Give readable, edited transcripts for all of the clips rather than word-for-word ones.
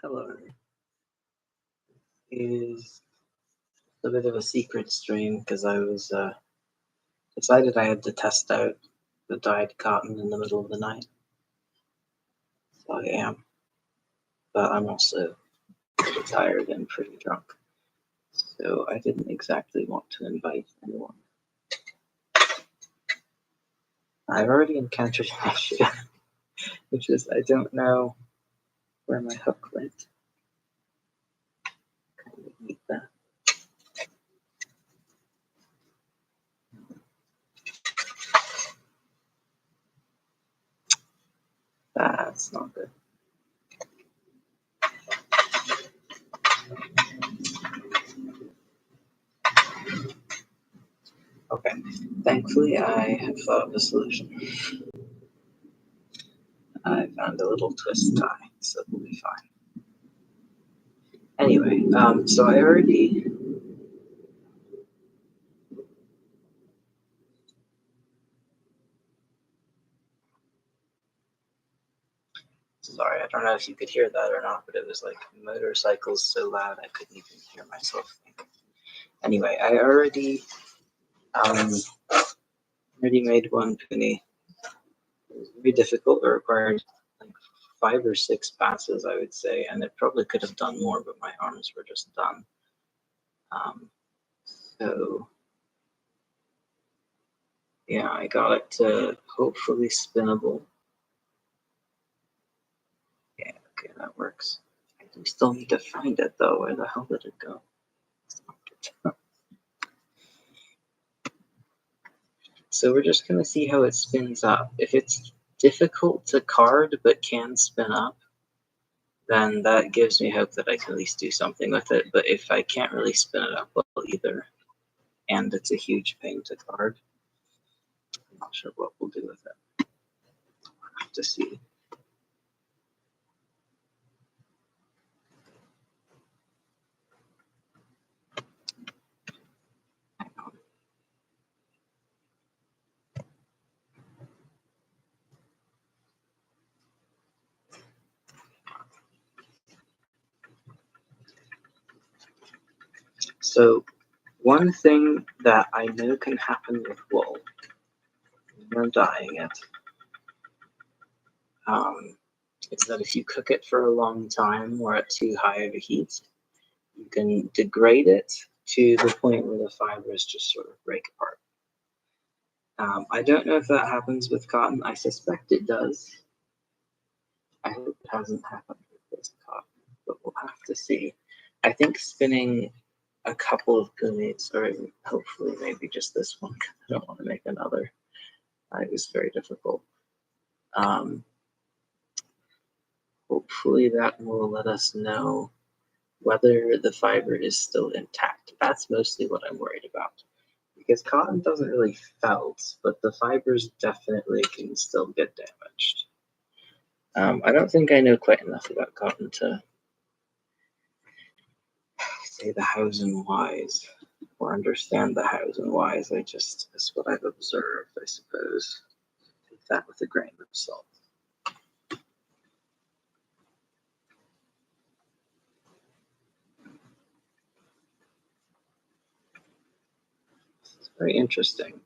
Hello. Is a bit of a secret stream because I was decided I had to test out the dyed cotton in the middle of the night. So I am, but I'm also pretty tired and pretty drunk. So I didn't exactly want to invite anyone. I've already encountered an issue, which is I don't know where my hook went. Kind of need that. That's not good. Okay, thankfully I have thought of a solution. I found a little twist tie, so we'll be fine. Anyway, so I already. Sorry, I don't know if you could hear that or not, but it was like motorcycles so loud I couldn't even hear myself think. Anyway, I already made one penny. It was very difficult. It required like 5 or 6 passes, I would say, and it probably could have done more, but my arms were just done. So yeah, I got it to hopefully spinnable. Yeah, okay, that works. I do still need to find it though. Where the hell did it go? So we're just going to see how it spins up. If it's difficult to card but can spin up, then that gives me hope that I can at least do something with it. But if I can't really spin it up well either, and it's a huge pain to card, I'm not sure what we'll do with it. We'll have to see. So one thing that I know can happen with wool, when I'm dyeing it, is that if you cook it for a long time or at too high of a heat, you can degrade it to the point where the fibers just sort of break apart. I don't know if that happens with cotton. I suspect it does. I hope it hasn't happened with this cotton, but we'll have to see. I think spinning a couple of grenades, or hopefully maybe just this one, because I don't want to make another. It was very difficult. Hopefully that will let us know whether the fiber is still intact. That's mostly what I'm worried about. Because cotton doesn't really felt, but the fibers definitely can still get damaged. I don't think I know quite enough about cotton to say the hows and whys, or understand the hows and whys. It's what I've observed, I suppose. Take that with a grain of salt. It's very interesting.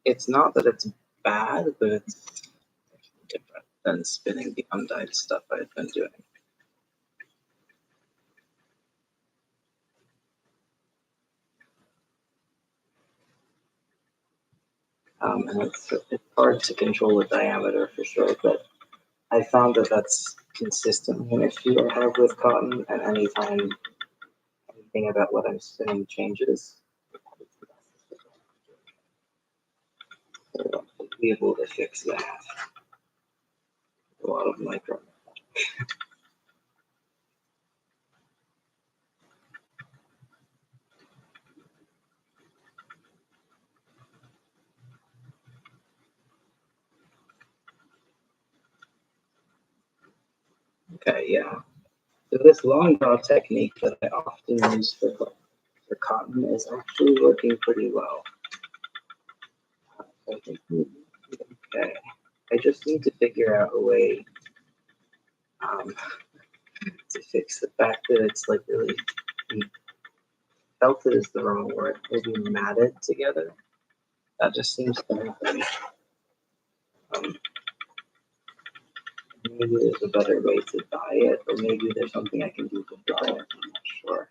It's not that it's bad, but it's different than spinning the undyed stuff I've been doing. And it's hard to control the diameter for sure, but I found that that's consistently an issue I have with cotton, and anytime anything about what I'm spinning changes, so I'll be able to fix that. A lot of micro. Okay, yeah. So this long draw technique that I often use for cotton is actually working pretty well. So I think okay. I just need to figure out a way to to fix the fact that it's like really felted is the wrong word, maybe matted together. That just seems to happen. Maybe there's a better way to dye it, or maybe there's something I can do to dry it. I'm not sure.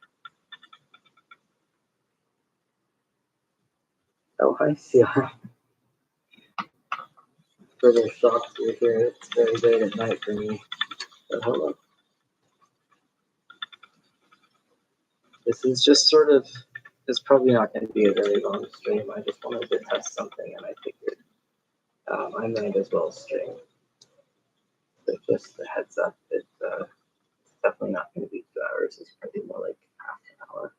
Oh, hi, Sia. For the shops you're here, it's very late at night for me. But hello. This is just sort of, it's probably not going to be a very long stream. I just wanted to test something, and I figured I might as well stream. So just a heads up, it's definitely not going to be 2 hours. It's probably more like half an hour.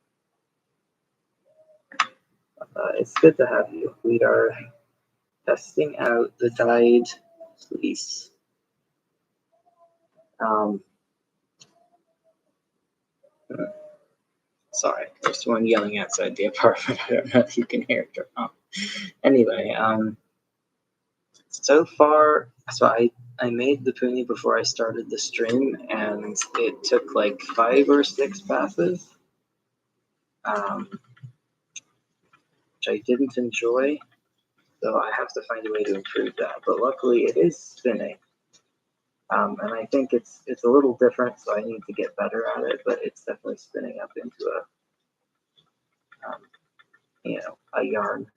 It's good to have you. We are testing out the dyed fleece. Sorry, there's someone yelling outside the apartment. I don't know if you can hear it or not. Anyway, so far, so I made the puni before I started the stream, and it took like 5 or 6 passes, which I didn't enjoy. So I have to find a way to improve that. But luckily, it is spinning, and I think it's a little different, so I need to get better at it. But it's definitely spinning up into a yarn.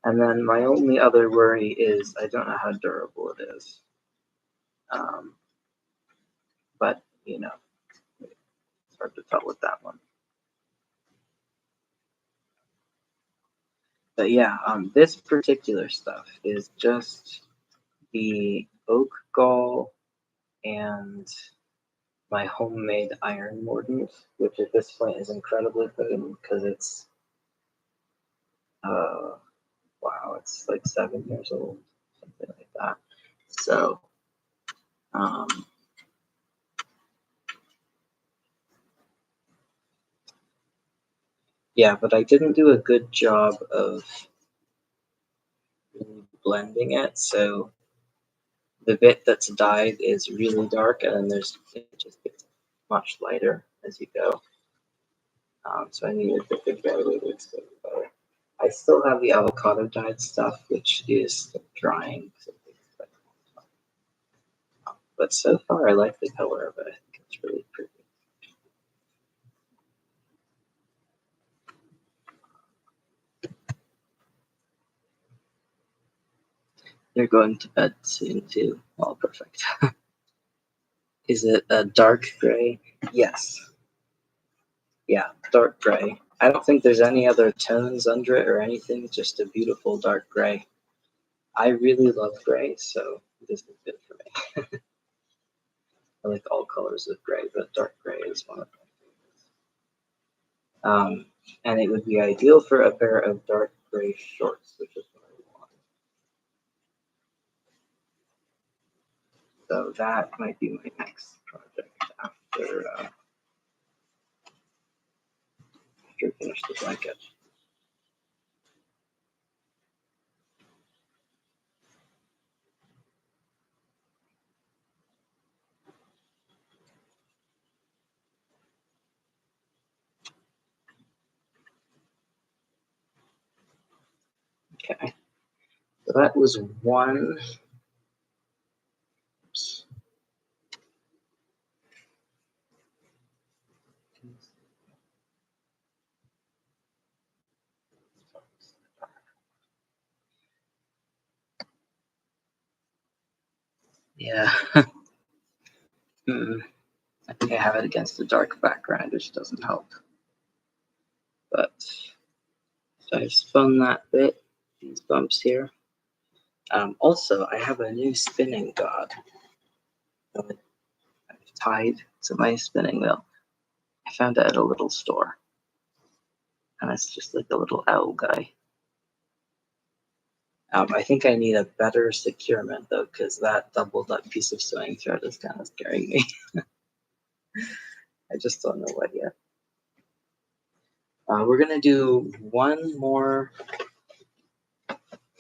And then my only other worry is I don't know how durable it is. But, it's hard to tell with that one. But yeah, this particular stuff is just the oak gall and my homemade iron mordant, which at this point is incredibly potent because it's, wow, it's like 7 years old, something like that. So, yeah, but I didn't do a good job of really blending it. So the bit that's dyed is really dark, and then it just gets much lighter as you go. So I needed to figure out a way to explain it better. I still have the avocado dyed stuff, which is drying. But so far, I like the color of it. I think it's really pretty. You're going to bed soon too. Oh, perfect. Is it a dark gray? Yes. Yeah, dark gray. I don't think there's any other tones under it or anything, just a beautiful dark gray. I really love gray, so this is good for me. I like all colors of gray, but dark gray is one of my favorites. And it would be ideal for a pair of dark gray shorts, which is what I want. So that might be my next project after we finish the blanket. Okay, so that was one. Oops. Yeah. I think I have it against a dark background, which doesn't help. But so I've spun that bit, these bumps here. Also, I have a new spinning god that I've tied to my spinning wheel. I found it at a little store. And it's just like a little owl guy. I think I need a better securement though, because that doubled up piece of sewing thread is kind of scaring me. I just don't know what yet. We're gonna do one more.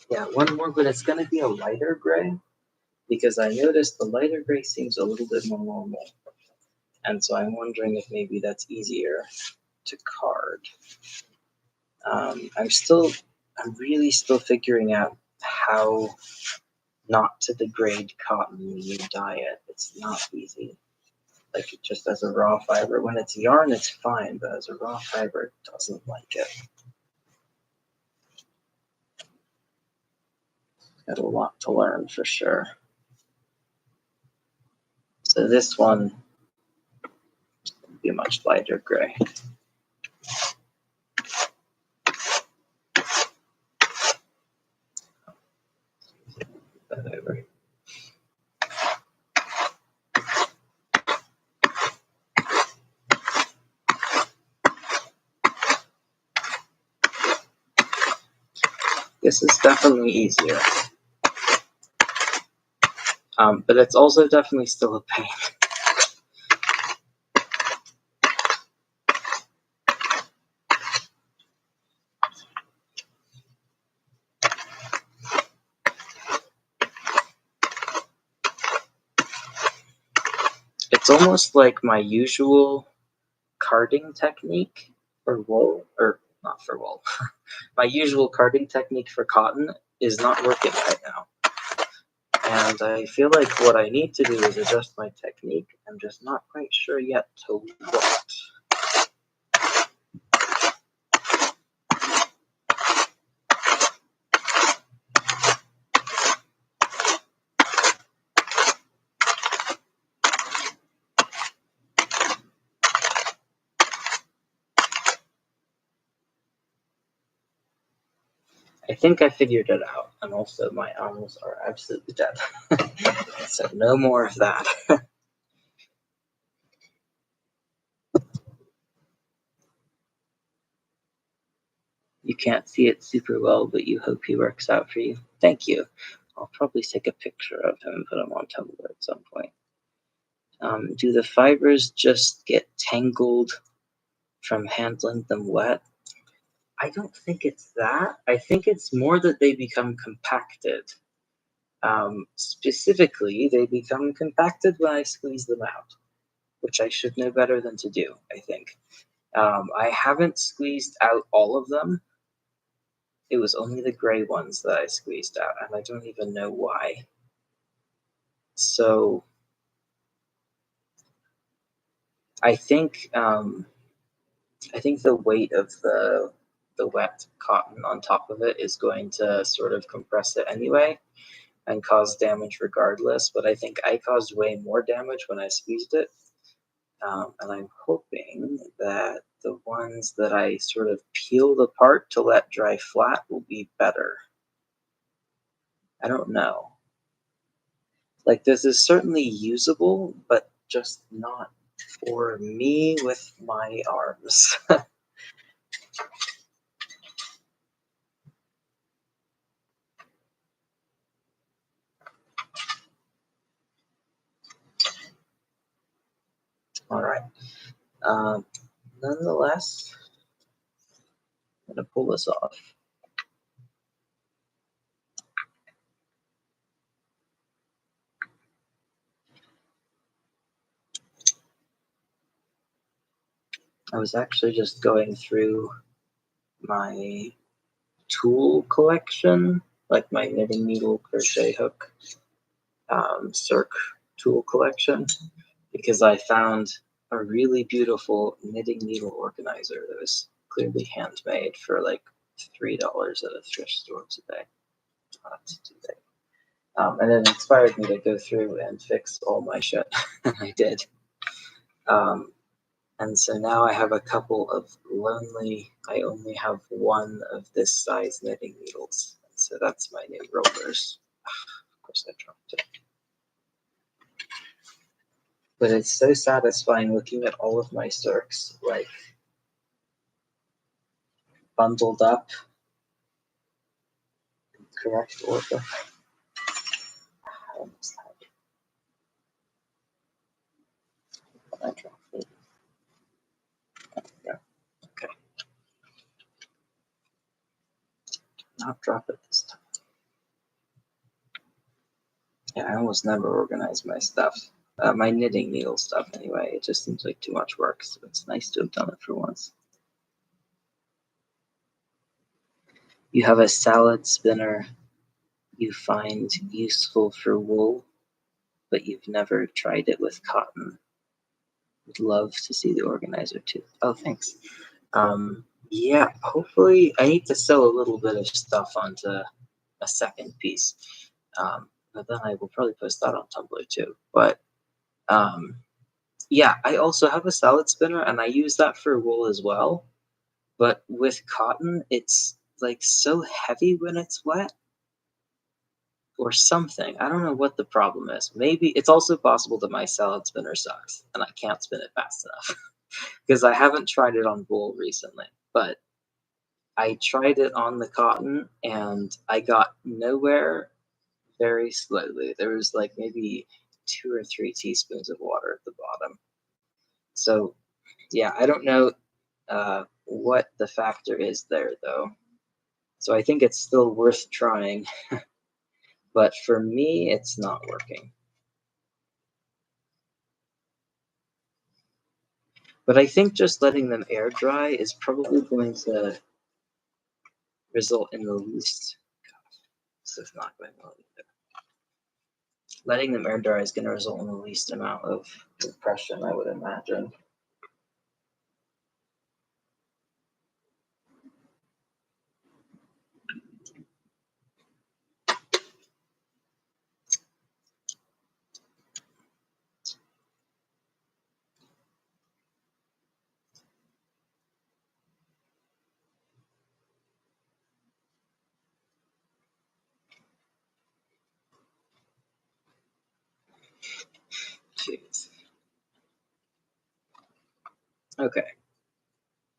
Yeah, one more, but it's gonna be a lighter gray because I noticed the lighter gray seems a little bit more normal. And so I'm wondering if maybe that's easier to card. I'm really still figuring out how not to degrade cotton when you dye it. It's not easy. Like just as a raw fiber, when it's yarn, it's fine, but as a raw fiber, it doesn't like it. Got a lot to learn for sure. So this one will be a much lighter gray. That over. This is definitely easier. But it's also definitely still a pain. It's almost like my usual carding technique for wool, or not for wool. My usual carding technique for cotton is not working right now. And I feel like what I need to do is adjust my technique. I'm just not quite sure yet to what. I think I figured it out, and also my arms are absolutely dead. So no more of that. You can't see it super well, but you hope he works out for you. Thank you. I'll probably take a picture of him and put him on Tumblr at some point. Do the fibers just get tangled from handling them wet? I don't think it's that. I think it's more that they become compacted. Specifically, they become compacted when I squeeze them out, which I should know better than to do, I think. I haven't squeezed out all of them. It was only the gray ones that I squeezed out, and I don't even know why. So I think the weight of the wet cotton on top of it is going to sort of compress it anyway and cause damage regardless. But I think I caused way more damage when I squeezed it. And I'm hoping that the ones that I sort of peeled apart to let dry flat will be better. I don't know. Like, this is certainly usable, but just not for me with my arms. All right. Nonetheless, I'm going to pull this off. I was actually just going through my tool collection, like my knitting needle, crochet hook, circ tool collection, because I found a really beautiful knitting needle organizer that was clearly handmade for like $3 at a thrift store today. That's today. And it inspired me to go through and fix all my shit, and I did. And so now I have a couple of I only have one of this size knitting needles. And so that's my new rollers. Of course I dropped it. But it's so satisfying looking at all of my circs, like, bundled up in correct order. I almost had it. I dropped it. Yeah. Okay. Not drop it this time. Yeah, I almost never organize my stuff. my knitting needle stuff anyway. It just seems like too much work, so it's nice to have done it for once. You have a salad spinner you find useful for wool, but you've never tried it with cotton. Would love to see the organizer too. Oh, thanks. Yeah, hopefully I need to sew a little bit of stuff onto a second piece. But then I will probably post that on Tumblr too. But yeah, I also have a salad spinner and I use that for wool as well. But with cotton, it's like so heavy when it's wet or something. I don't know what the problem is. Maybe it's also possible that my salad spinner sucks and I can't spin it fast enough because I haven't tried it on wool recently. But I tried it on the cotton and I got nowhere very slowly. There was like maybe 2 or 3 teaspoons of water at the bottom. So yeah, I don't know what the factor is there though. So I think it's still worth trying, but for me, it's not working. But I think just letting them air dry is probably going to result in the least. This is not going well either. Letting them air dry is going to result in the least amount of compression, I would imagine. Jeez. Okay.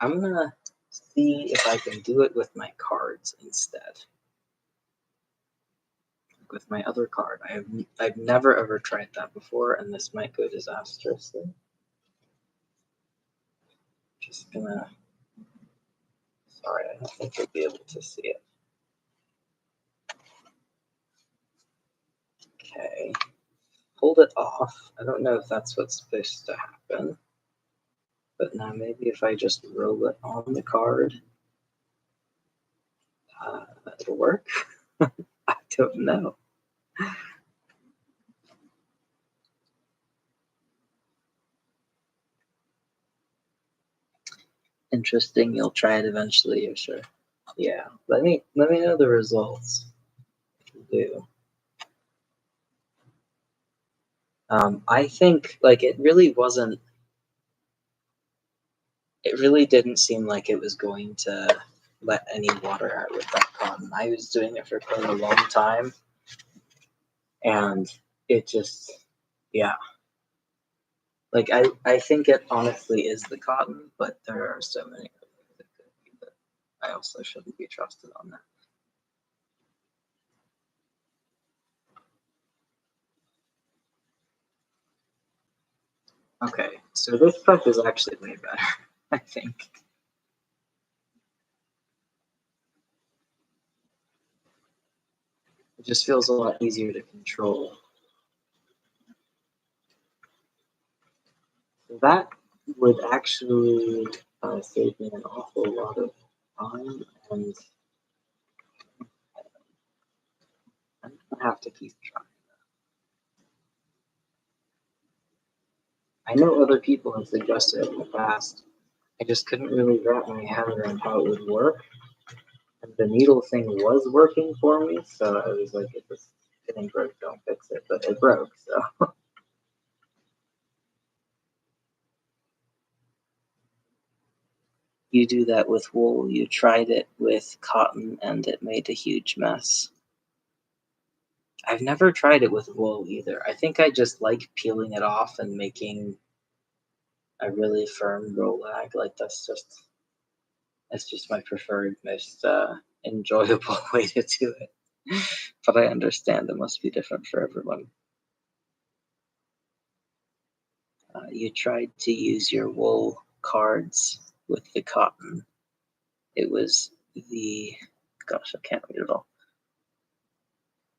I'm going to see if I can do it with my cards instead. With my other card. I've never ever tried that before, and this might go disastrously. Just gonna. Sorry, I don't think you'll be able to see it. Okay. Hold it off. I don't know if that's what's supposed to happen. But now maybe if I just roll it on the card, it'll work. I don't know. Interesting. You'll try it eventually, you're sure. Yeah. Let me know the results. If you do. I think like it really didn't seem like it was going to let any water out with that cotton. I was doing it for quite a long time, and it just, yeah. Like I think it honestly is the cotton, but there are so many other things that could be that I also shouldn't be trusted on that. Okay, so this prep is actually way better, I think. It just feels a lot easier to control. So that would actually save me an awful lot of time, and I'm gonna have to keep trying. I know other people have suggested it in the past. I just couldn't really wrap my head around how it would work. And the needle thing was working for me, so I was like, if this thing broke, don't fix it. But it broke, so. You do that with wool. You tried it with cotton and it made a huge mess. I've never tried it with wool either. I think I just like peeling it off and making a really firm rolag. Like that's just my preferred, most enjoyable way to do it. But I understand it must be different for everyone. You tried to use your wool cards with the cotton. It was the, gosh, I can't read it all.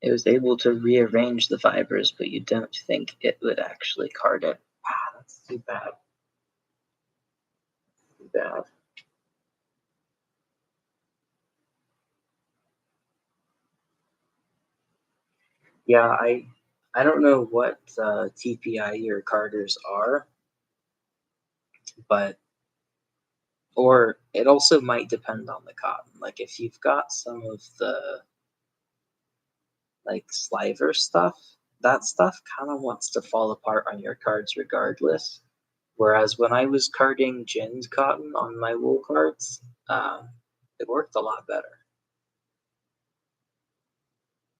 It was able to rearrange the fibers, but you don't think it would actually card it. Ah, that's too bad. Too bad. Yeah, I don't know what TPI your carders are, but or it also might depend on the cotton. Like if you've got some of the like sliver stuff, that stuff kind of wants to fall apart on your cards regardless. Whereas when I was carding ginned cotton on my wool cards, it worked a lot better.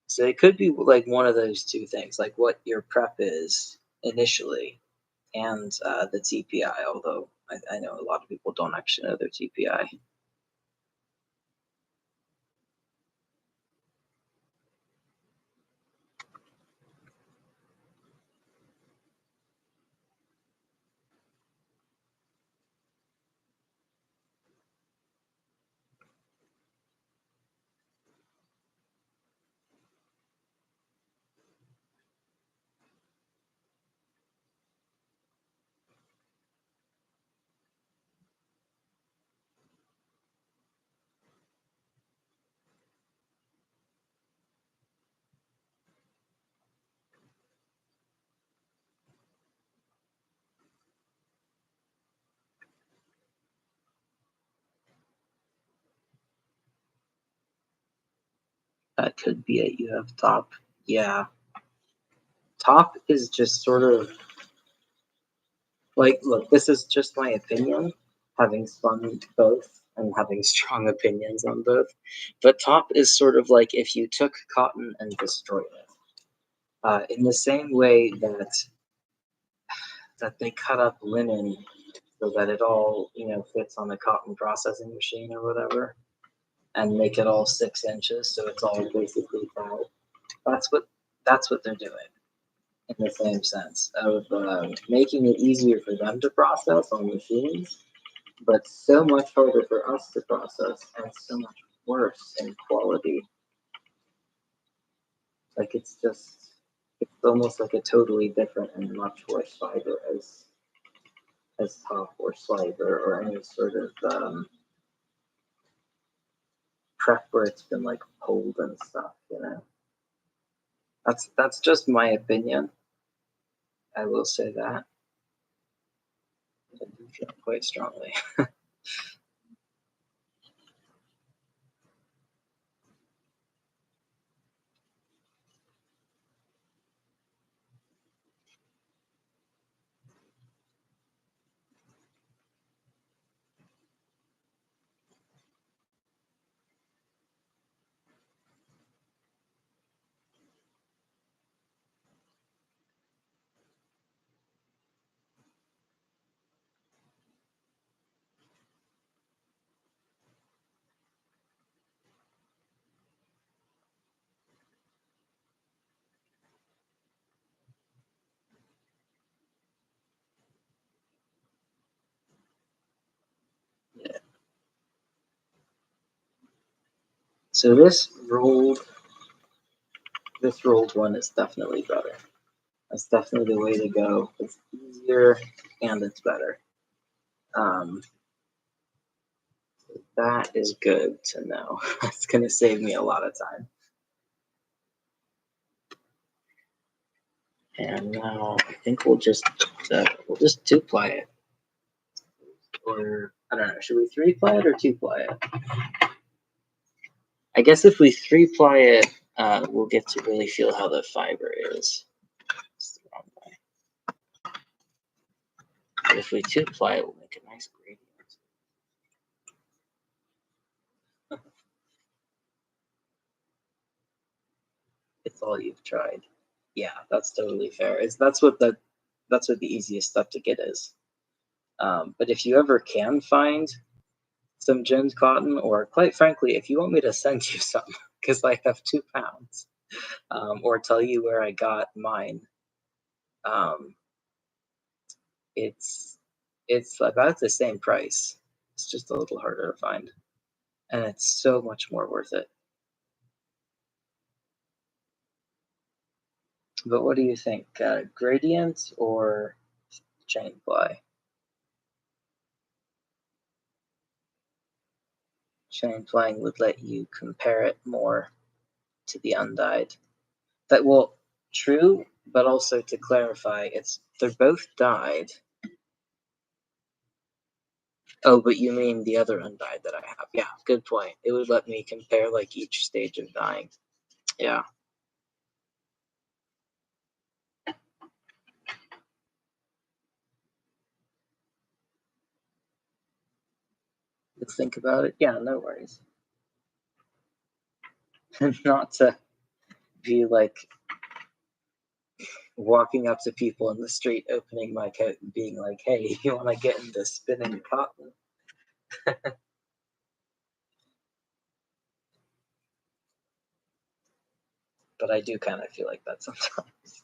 So it could be like one of those two things, like what your prep is initially, and the TPI. Although I know a lot of people don't actually know their TPI. That could be it. You have top. Yeah, top is just sort of like, look, this is just my opinion, having spun both and having strong opinions on both. But top is sort of like if you took cotton and destroyed it. In the same way that they cut up linen so that it all fits on the cotton processing machine or whatever, and make it all 6 inches so it's all basically tied. That's what they're doing in the same sense of making it easier for them to process on machines, but so much harder for us to process and so much worse in quality. Like it's almost like a totally different and much worse fiber as top or slider or any sort of prep where it's been like pulled and stuff. That's just my opinion. I will say that. I do feel quite strongly. Yeah. So this rolled one is definitely better. That's definitely the way to go. It's easier and it's better. Um, that is good to know. It's gonna save me a lot of time. And now I think we'll just two-ply it, or I don't know. Should we three-ply it or two-ply it? I guess if we three-ply it, we'll get to really feel how the fiber is. It's the wrong way. But if we two-ply it, we'll make a nice gradient. It's all you've tried. Yeah, that's totally fair. That's what the easiest stuff to get is. But if you ever can find some ginned cotton, or quite frankly, if you want me to send you some, because I have 2 pounds, or tell you where I got mine, um, it's about the same price. It's just a little harder to find, and it's so much more worth it. But what do you think? Gradient or chain ply? Chain plying would let you compare it more to the undyed. That, well, true, but also to clarify, they're both dyed. Oh, but you mean the other undyed that I have? Yeah, good point. It would let me compare like each stage of dyeing. Yeah. Let's think about it. Yeah, no worries. Not to be like walking up to people in the street, opening my coat and being like, hey, you want to get into spinning cotton? But I do kind of feel like that sometimes.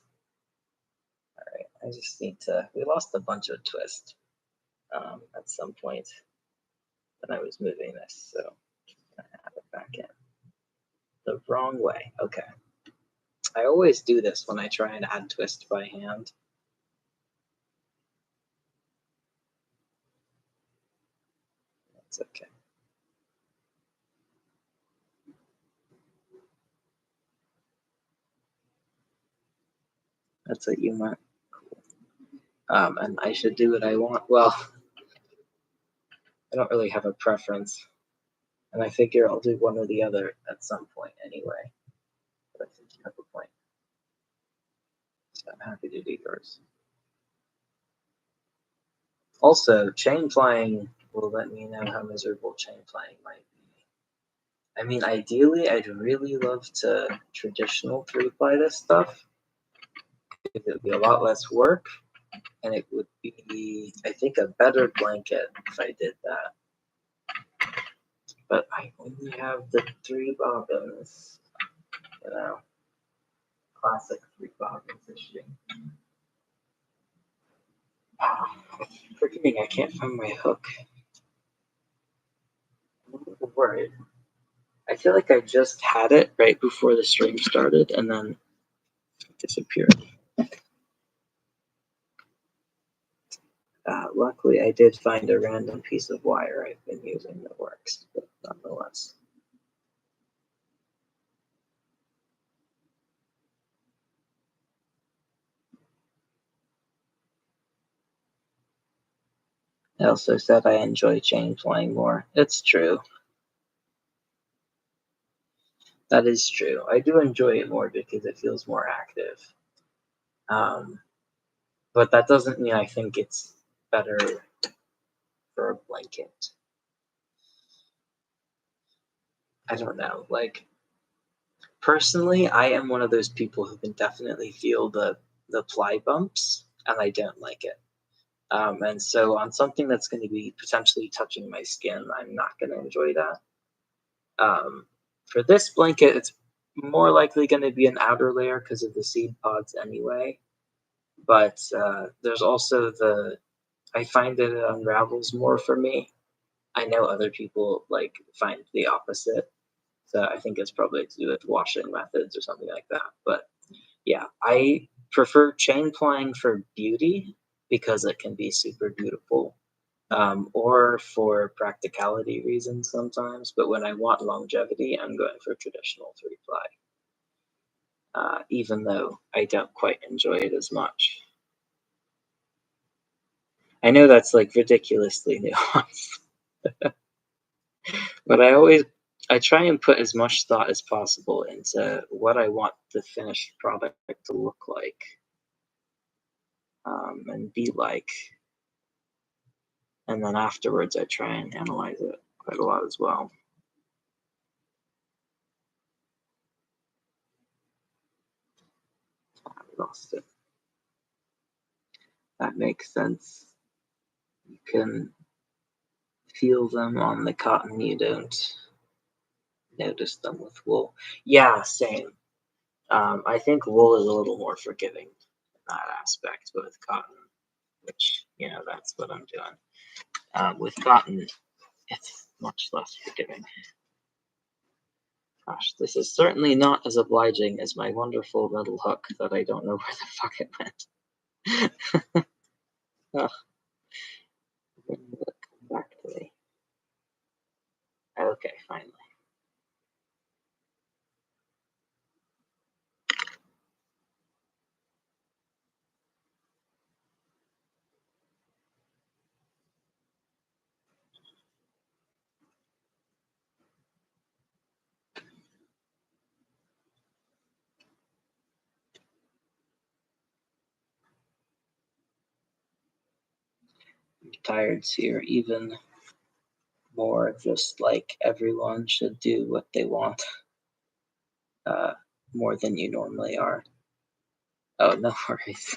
All right, I just need to, we lost a bunch of twist at some point when I was moving this, so I'm gonna have it back in. The wrong way, okay. I always do this when I try and add twist by hand. That's okay. That's what you want. Cool. And I should do what I want. Well, I don't really have a preference. And I figure I'll do one or the other at some point anyway. But I think you have a point. So I'm happy to do yours. Also, chain plying will let me know how miserable chain plying might be. I mean, ideally, I'd really love to traditional 3-ply this stuff. It would be a lot less work, and it would be, I think, a better blanket if I did that. But I only have the 3 bobbins, you know, classic 3 bobbin fishing. I keep forgetting I can't find my hook. I'm a little worried. I feel like I just had it right before the stream started and then it disappeared. Luckily, I did find a random piece of wire I've been using that works, but nonetheless. I also said I enjoy chain plying more. It's true. That is true. I do enjoy it more because it feels more active. But that doesn't mean I think it's better for a blanket. I don't know. Like, personally, I am one of those people who can definitely feel the ply bumps, and I don't like it. And so on something that's going to be potentially touching my skin, I'm not going to enjoy that. For this blanket, it's more likely going to be an outer layer because of the seed pods anyway. But there's also I find that it unravels more for me. I know other people like find the opposite. So I think it's probably to do with washing methods or something like that. But yeah, I prefer chain plying for beauty because it can be super beautiful, or for practicality reasons sometimes. But when I want longevity, I'm going for traditional 3-ply, even though I don't quite enjoy it as much. I know that's like ridiculously nuanced, but I try and put as much thought as possible into what I want the finished product to look like, and be like. And then afterwards, I try and analyze it quite a lot as well. I lost it. That makes sense. You can feel them on the cotton, you don't notice them with wool. Yeah, same. I think wool is a little more forgiving in that aspect, but with cotton, which, that's what I'm doing. With cotton, it's much less forgiving. Gosh, this is certainly not as obliging as my wonderful metal hook that I don't know where the fuck it went. Ugh, when will it come back to me? Okay, finally. I'm tired, so you're even more just like everyone should do what they want, uh, more than you normally are. Oh, no worries.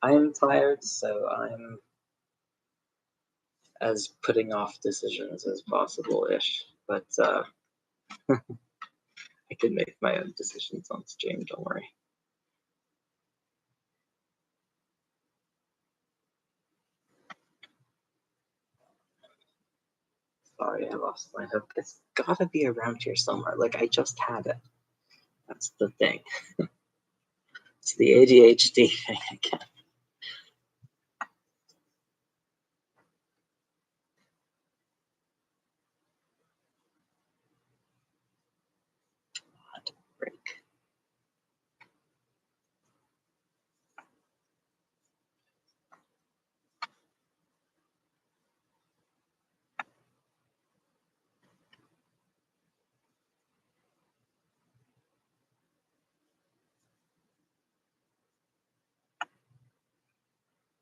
I am tired, so I'm as putting off decisions as possible-ish, but I can make my own decisions on stream, don't worry. Sorry, I lost my hook. It's gotta be around here somewhere. Like, I just had it. That's the thing. It's the ADHD thing again. Break.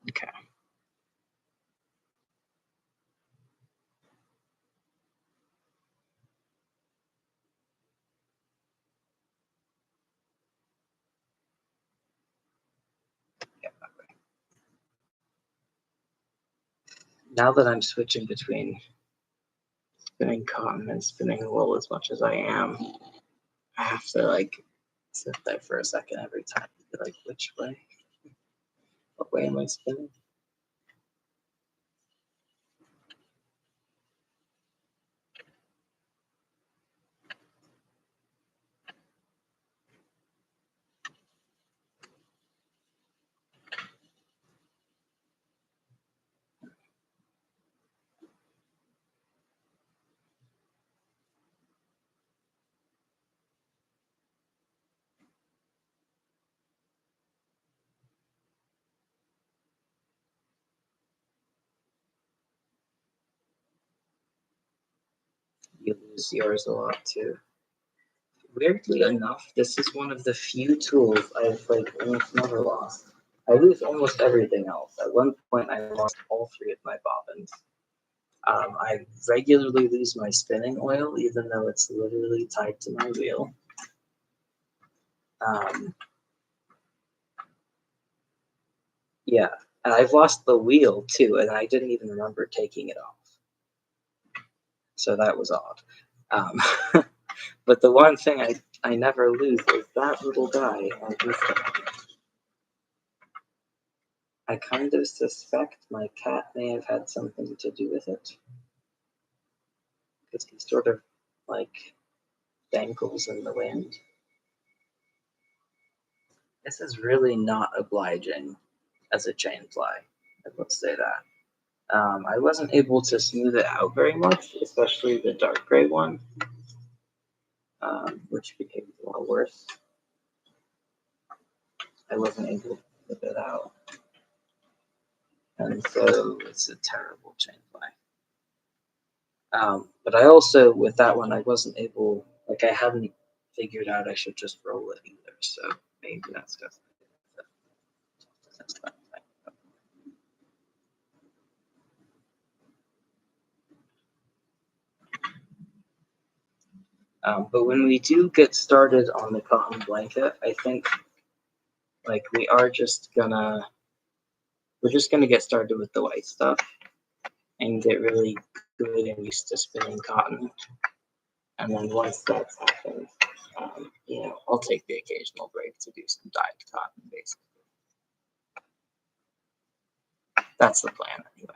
Okay. Yeah, that way. Now that I'm switching between spinning cotton and spinning wool as much as I am, I have to like sit there for a second every time. Be like, which way? What way am I spinning? You lose yours a lot too. Weirdly enough, this is one of the few tools I've like almost never lost. I lose almost everything else. At one point, I lost all three of my bobbins. I regularly lose my spinning oil, even though it's literally tied to my wheel. Yeah, and I've lost the wheel too, and I didn't even remember taking it off. So that was odd. But the one thing I never lose is that little guy. I kind of suspect my cat may have had something to do with it. Because he sort of like dangles in the wind. This is really not obliging as a chain fly. I will say that. I wasn't able to smooth it out very much, especially the dark gray one, which became a lot worse. I wasn't able to smooth it out. And so it's a terrible chain fly. But I also, with that one, I wasn't able, like I hadn't figured out I should just roll it either. So maybe that's just but when we do get started on the cotton blanket, I think like we're just gonna get started with the white stuff and get really good and used to spinning cotton. And then once that's happened, I'll take the occasional break to do some dyed cotton, basically. That's the plan, anyway.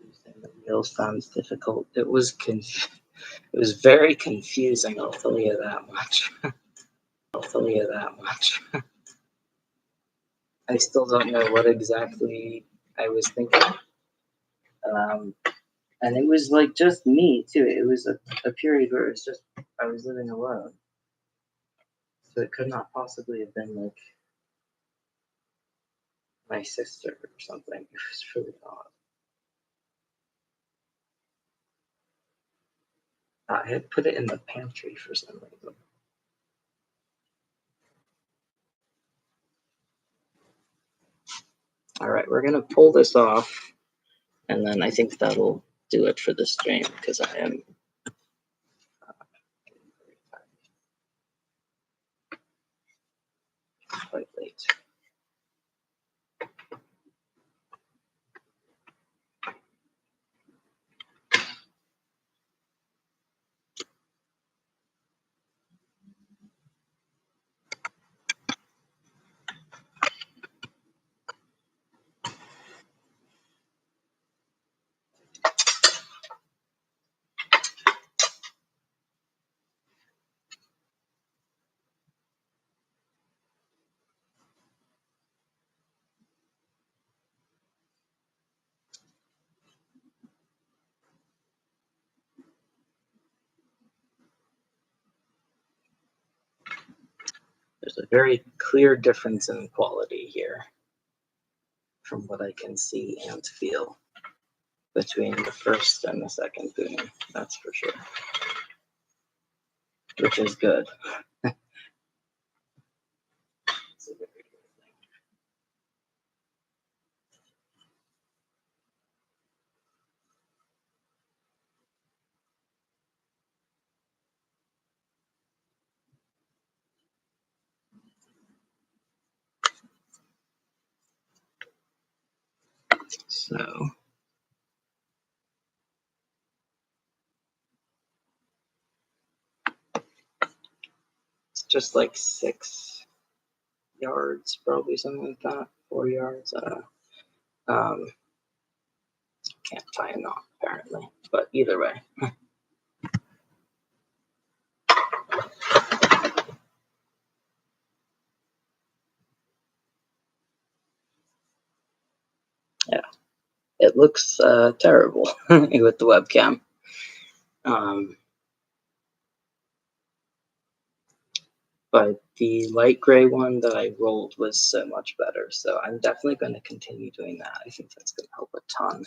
Using the wheel sounds difficult. It was very confusing, I'll tell you that much. I'll tell you that much. I still don't know what exactly I was thinking. And it was like just me too. It was a period where it was just I was living alone. So it could not possibly have been like my sister or something. It was really odd. I had put it in the pantry for some reason. All right, we're gonna pull this off, and then I think that'll do it for the stream because I am quite late. There's a very clear difference in quality here from what I can see and feel between the first and the second pooning, that's for sure. Which is good. It's a very good thing. So it's just like 6 yards, probably something like that. 4 yards. Can't tie a knot apparently, but either way. Yeah, it looks terrible with the webcam. But the light gray one that I rolled was so much better. So I'm definitely going to continue doing that. I think that's going to help a ton.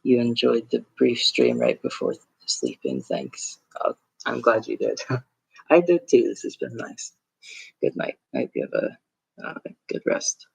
You enjoyed the brief stream right before sleeping. Thanks. I'm glad you did. I did too. This has been nice. Good night. I hope you have a good rest.